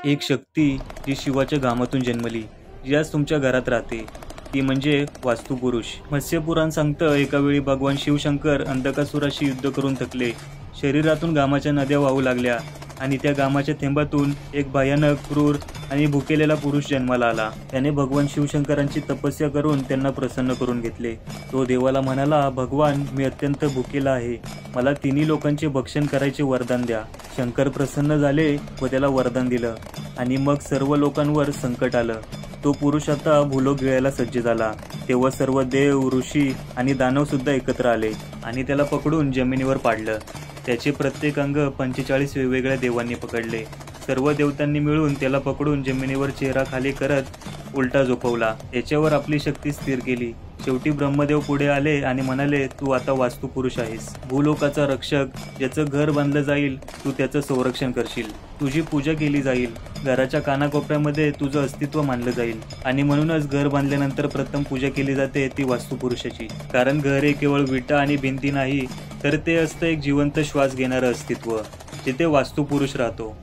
एक शक्ती जी शिवाच्या घामातून जन्मली, जी आज तुमच्या घरात राहते, ती म्हणजे वास्तुपुरुष. मत्स्यपुराण सांगतं, एका वेळी भगवान शिवशंकर अंधकासुराशी युद्ध करून थकले. शरीरातून घामाच्या नद्या वाहू लागल्या आणि त्या घामाच्या थेंबातून एक भयानक, क्रूर आणि भुकेलेला पुरुष जन्माला आला. त्याने भगवान शिवशंकरांची तपस्या करून त्यांना प्रसन्न करून घेतले. तो देवाला म्हणाला, भगवान, मी अत्यंत भुकेला आहे, मला तिन्ही लोकांचे भक्षण करायचे वरदान द्या. शंकर प्रसन्न झाले व त्याला वरदान दिलं आणि मग सर्व लोकांवर संकट आलं. तो पुरुष आता भूलोक गिळायला सज्ज झाला. तेव्हा सर्व देव, ऋषी आणि दानव सुद्धा एकत्र आले आणि त्याला पकडून जमिनीवर पाडलं. त्याचे प्रत्येक अंग 45 वेगवेगळ्या देवांनी पकडले. सर्व देवतांनी मिळून त्याला पकडून जमिनीवर चेहरा खाली करत उलटा झोपवला. त्याच्यावर आपली शक्ती स्थिर केली. शेवटी ब्रह्मदेव पुढे आले आणि म्हणाले, तू आता वास्तुपुरुष आहेस, भूलोकाचा रक्षक. ज्याचं घर बांधलं जाईल तू त्याचं संरक्षण करशील, तुझी पूजा केली जाईल, घराच्या कानाकोपऱ्यामध्ये तुझं अस्तित्व मानलं जाईल. आणि म्हणूनच घर बांधल्यानंतर प्रथम पूजा केली जाते ती वास्तुपुरुषाची. कारण घर हे केवळ विटा आणि भिंती नाही, तर ते असतं एक जिवंत श्वास घेणारं अस्तित्व, जिथे वास्तुपुरुष राहतो.